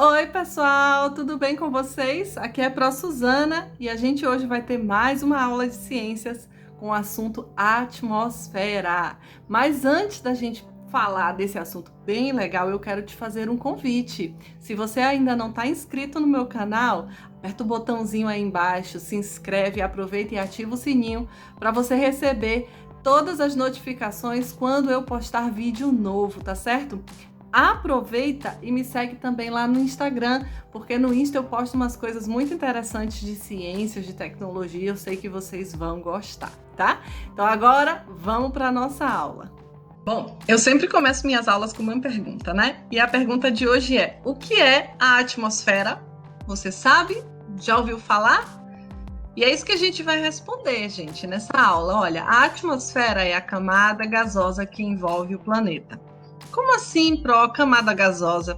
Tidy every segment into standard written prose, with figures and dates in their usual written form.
Oi, pessoal, tudo bem com vocês? Aqui é a Pro Suzana e a gente hoje vai ter mais uma aula de ciências com o assunto atmosfera. Mas antes da gente falar desse assunto bem legal, eu quero te fazer um convite. Se você ainda não está inscrito no meu canal, aperta o botãozinho aí embaixo, se inscreve, aproveita e ativa o sininho para você receber todas as notificações quando eu postar vídeo novo, tá certo? Aproveita e me segue também lá no Instagram, porque no Insta eu posto umas coisas muito interessantes de ciências, de tecnologia, eu sei que vocês vão gostar, tá? Então agora vamos para a nossa aula. Bom, eu sempre começo minhas aulas com uma pergunta, né? E a pergunta de hoje é: o que é a atmosfera? Você sabe? Já ouviu falar? E é isso que a gente vai responder, gente, nessa aula. Olha, a atmosfera é a camada gasosa que envolve o planeta. Como assim, Pro, camada gasosa?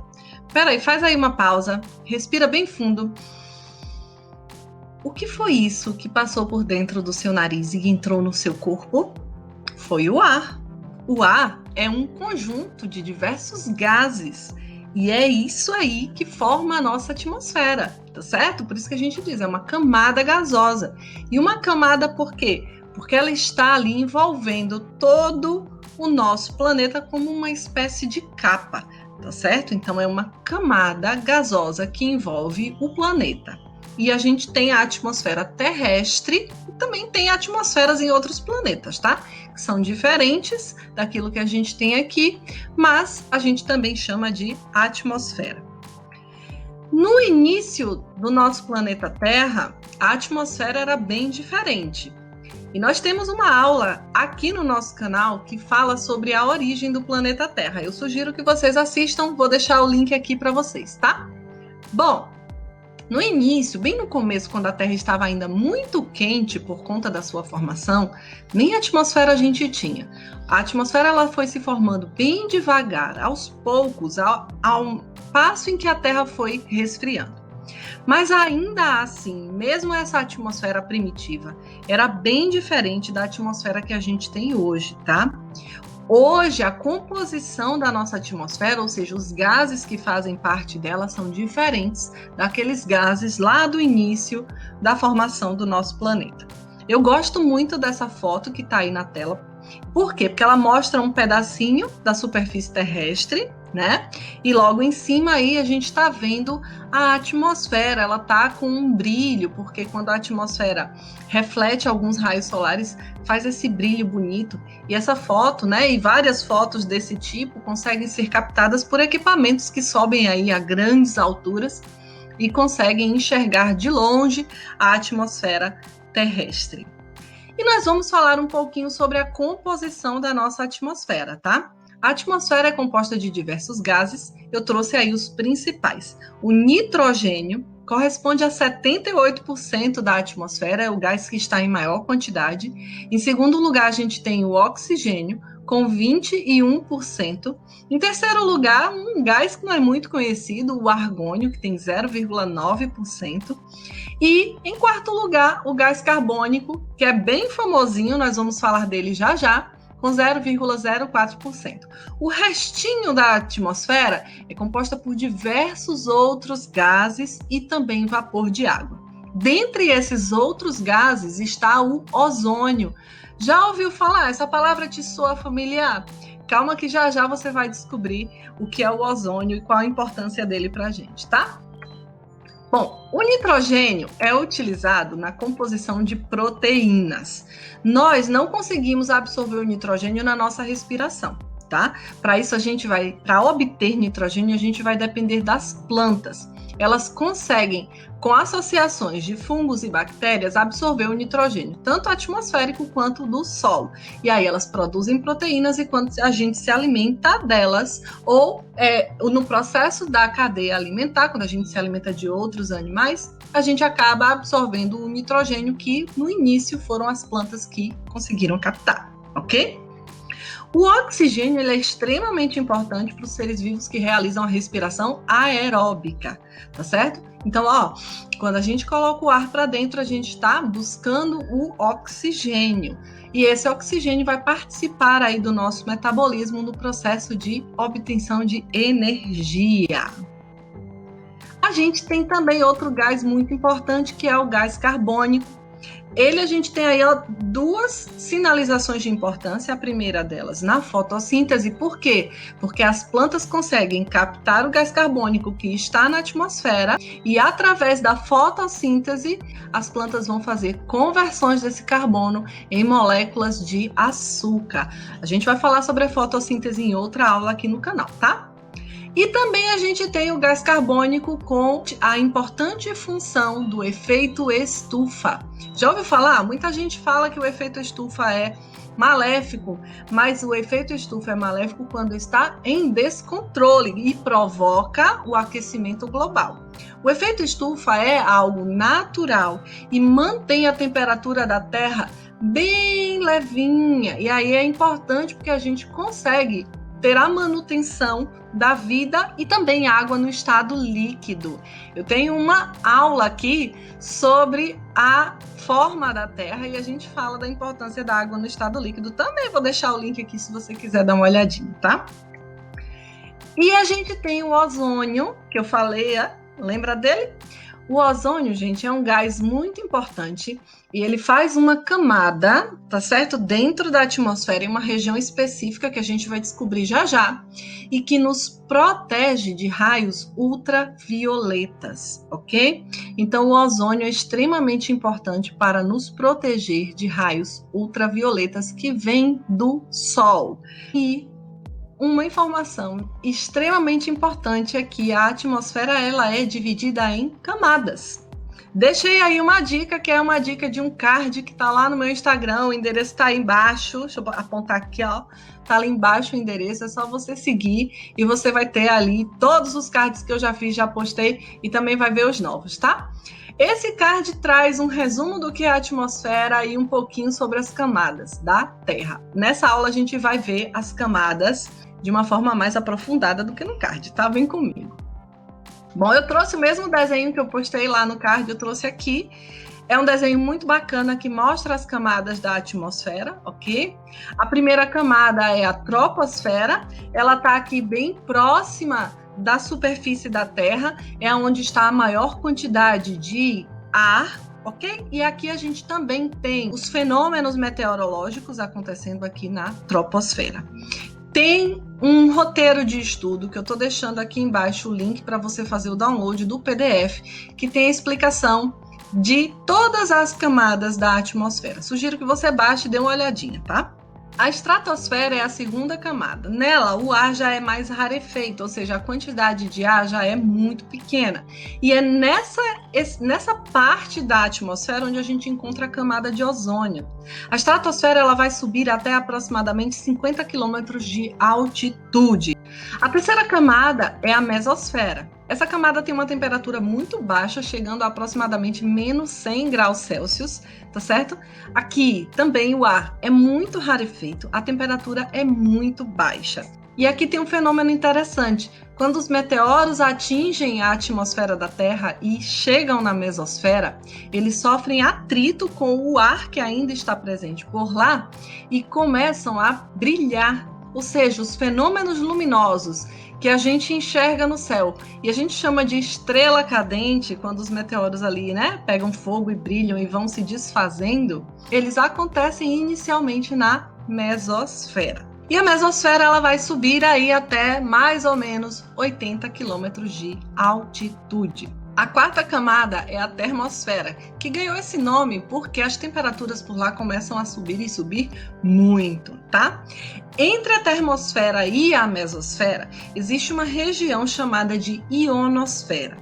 Peraí, faz aí uma pausa, respira bem fundo. O que foi isso que passou por dentro do seu nariz e entrou no seu corpo? Foi o ar. O ar é um conjunto de diversos gases e é isso aí que forma a nossa atmosfera, tá certo? Por isso que a gente diz, é uma camada gasosa. E uma camada por quê? Porque ela está ali envolvendo todo o nosso planeta como uma espécie de capa, tá certo? Então é uma camada gasosa que envolve o planeta. E a gente tem a atmosfera terrestre e também tem atmosferas em outros planetas, tá? Que são diferentes daquilo que a gente tem aqui, mas a gente também chama de atmosfera. No início do nosso planeta Terra, a atmosfera era bem diferente. E nós temos uma aula aqui no nosso canal que fala sobre a origem do planeta Terra. Eu sugiro que vocês assistam, vou deixar o link aqui para vocês, tá? Bom, no início, bem no começo, quando a Terra estava ainda muito quente por conta da sua formação, nem atmosfera a gente tinha. A atmosfera ela foi se formando bem devagar, aos poucos, ao passo em que a Terra foi resfriando. Mas ainda assim, mesmo essa atmosfera primitiva, era bem diferente da atmosfera que a gente tem hoje, tá? Hoje, a composição da nossa atmosfera, ou seja, os gases que fazem parte dela, são diferentes daqueles gases lá do início da formação do nosso planeta. Eu gosto muito dessa foto que está aí na tela. Por quê? Porque ela mostra um pedacinho da superfície terrestre, né? E logo em cima aí a gente está vendo a atmosfera, ela tá com um brilho, porque quando a atmosfera reflete alguns raios solares, faz esse brilho bonito. E essa foto, né, e várias fotos desse tipo conseguem ser captadas por equipamentos que sobem aí a grandes alturas e conseguem enxergar de longe a atmosfera terrestre. E nós vamos falar um pouquinho sobre a composição da nossa atmosfera, tá? A atmosfera é composta de diversos gases, eu trouxe aí os principais. O nitrogênio corresponde a 78% da atmosfera, é o gás que está em maior quantidade. Em segundo lugar, a gente tem o oxigênio, com 21%. Em terceiro lugar, um gás que não é muito conhecido, o argônio, que tem 0,9%. E em quarto lugar, o gás carbônico, que é bem famosinho, nós vamos falar dele já já, com 0,04%. O restinho da atmosfera é composta por diversos outros gases e também vapor de água. Dentre esses outros gases está o ozônio. Já ouviu falar? Essa palavra te soa familiar? Calma que já já você vai descobrir o que é o ozônio e qual a importância dele para a gente, tá? Bom, o nitrogênio é utilizado na composição de proteínas. Nós não conseguimos absorver o nitrogênio na nossa respiração, tá? Para isso para obter nitrogênio, a gente vai depender das plantas. Elas conseguem, com associações de fungos e bactérias, absorver o nitrogênio, tanto atmosférico quanto do solo. E aí elas produzem proteínas e quando a gente se alimenta delas, ou no processo da cadeia alimentar, quando a gente se alimenta de outros animais, a gente acaba absorvendo o nitrogênio que no início foram as plantas que conseguiram captar, ok? O oxigênio ele é extremamente importante para os seres vivos que realizam a respiração aeróbica, tá certo? Então, quando a gente coloca o ar para dentro, a gente está buscando o oxigênio. E esse oxigênio vai participar aí do nosso metabolismo no processo de obtenção de energia. A gente tem também outro gás muito importante, que é o gás carbônico. A gente tem aí duas sinalizações de importância. A primeira delas na fotossíntese. Por quê? Porque as plantas conseguem captar o gás carbônico que está na atmosfera e, através da fotossíntese, as plantas vão fazer conversões desse carbono em moléculas de açúcar. A gente vai falar sobre a fotossíntese em outra aula aqui no canal, tá? E também a gente tem o gás carbônico com a importante função do efeito estufa. Já ouviu falar? Muita gente fala que o efeito estufa é maléfico, mas o efeito estufa é maléfico quando está em descontrole e provoca o aquecimento global. O efeito estufa é algo natural e mantém a temperatura da Terra bem levinha. E aí é importante porque a gente consegue ter a manutenção da vida e também água no estado líquido. Eu tenho uma aula aqui sobre a forma da Terra e a gente fala da importância da água no estado líquido. Também vou deixar o link aqui se você quiser dar uma olhadinha, tá? E a gente tem o ozônio, que eu falei, lembra dele? O ozônio, gente, é um gás muito importante e ele faz uma camada, tá certo? Dentro da atmosfera, em uma região específica que a gente vai descobrir já já, e que nos protege de raios ultravioletas, ok? Então, o ozônio é extremamente importante para nos proteger de raios ultravioletas que vêm do Sol. E uma informação extremamente importante é que a atmosfera ela é dividida em camadas. Deixei aí uma dica, que é uma dica de um card que está lá no meu Instagram, o endereço está aí embaixo, deixa eu apontar aqui, ó, tá ali embaixo o endereço, é só você seguir e você vai ter ali todos os cards que eu já fiz, já postei e também vai ver os novos, tá? Esse card traz um resumo do que é a atmosfera e um pouquinho sobre as camadas da Terra. Nessa aula a gente vai ver as camadas de uma forma mais aprofundada do que no card, tá? Vem comigo. Bom, eu trouxe o mesmo desenho que eu postei lá no card, eu trouxe aqui. É um desenho muito bacana que mostra as camadas da atmosfera, ok? A primeira camada é a troposfera, ela tá aqui bem próxima da superfície da Terra, é onde está a maior quantidade de ar, ok? E aqui a gente também tem os fenômenos meteorológicos acontecendo aqui na troposfera. Tem um roteiro de estudo que eu estou deixando aqui embaixo o link para você fazer o download do PDF, que tem a explicação de todas as camadas da atmosfera. Sugiro que você baixe e dê uma olhadinha, tá? A estratosfera é a segunda camada. Nela, o ar já é mais rarefeito, ou seja, a quantidade de ar já é muito pequena. E é nessa parte da atmosfera onde a gente encontra a camada de ozônio. A estratosfera ela vai subir até aproximadamente 50 km de altitude. A terceira camada é a mesosfera. Essa camada tem uma temperatura muito baixa, chegando a aproximadamente menos 100 graus Celsius, tá certo? Aqui também o ar é muito rarefeito, a temperatura é muito baixa. E aqui tem um fenômeno interessante. Quando os meteoros atingem a atmosfera da Terra e chegam na mesosfera, eles sofrem atrito com o ar que ainda está presente por lá e começam a brilhar. Ou seja, os fenômenos luminosos que a gente enxerga no céu e a gente chama de estrela cadente, quando os meteoros ali, né, pegam fogo e brilham e vão se desfazendo, eles acontecem inicialmente na mesosfera. E a mesosfera ela vai subir aí até mais ou menos 80 quilômetros de altitude. A quarta camada é a termosfera, que ganhou esse nome porque as temperaturas por lá começam a subir e subir muito, tá? Entre a termosfera e a mesosfera, existe uma região chamada de ionosfera.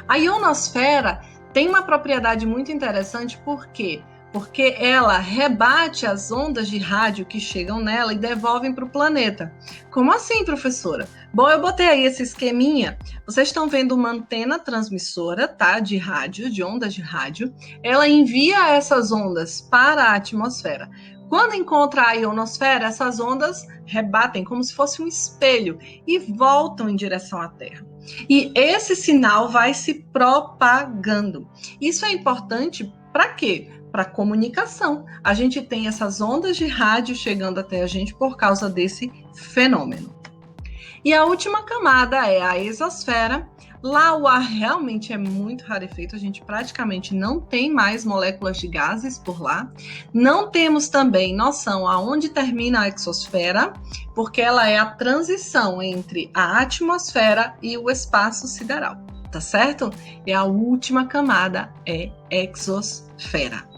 A ionosfera tem uma propriedade muito interessante, por quê? Porque ela rebate as ondas de rádio que chegam nela e devolvem para o planeta. Como assim, professora? Bom, eu botei aí esse esqueminha. Vocês estão vendo uma antena transmissora, tá? De rádio, de ondas de rádio. Ela envia essas ondas para a atmosfera. Quando encontra a ionosfera, essas ondas rebatem como se fosse um espelho e voltam em direção à Terra. E esse sinal vai se propagando. Isso é importante para quê? Para comunicação. A gente tem essas ondas de rádio chegando até a gente por causa desse fenômeno. E a última camada é a exosfera. Lá o ar realmente é muito rarefeito, a gente praticamente não tem mais moléculas de gases por lá. Não temos também noção aonde termina a exosfera, porque ela é a transição entre a atmosfera e o espaço sideral, tá certo? E a última camada é exosfera.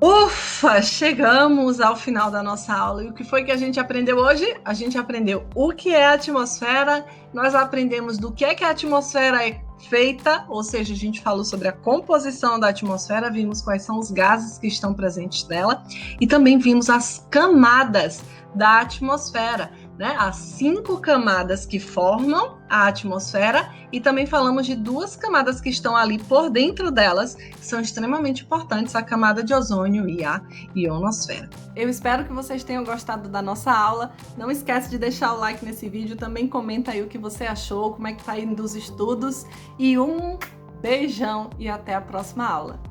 Ufa, chegamos ao final da nossa aula. E o que foi que a gente aprendeu hoje? A gente aprendeu o que é a atmosfera, nós aprendemos do que a atmosfera é feita, ou seja, a gente falou sobre a composição da atmosfera, vimos quais são os gases que estão presentes nela e também vimos as camadas da atmosfera, né? As 5 camadas que formam a atmosfera e também falamos de 2 camadas que estão ali por dentro delas, que são extremamente importantes, a camada de ozônio e a ionosfera. Eu espero que vocês tenham gostado da nossa aula. Não esquece de deixar o like nesse vídeo, também comenta aí o que você achou, como é que tá indo os estudos e um beijão e até a próxima aula.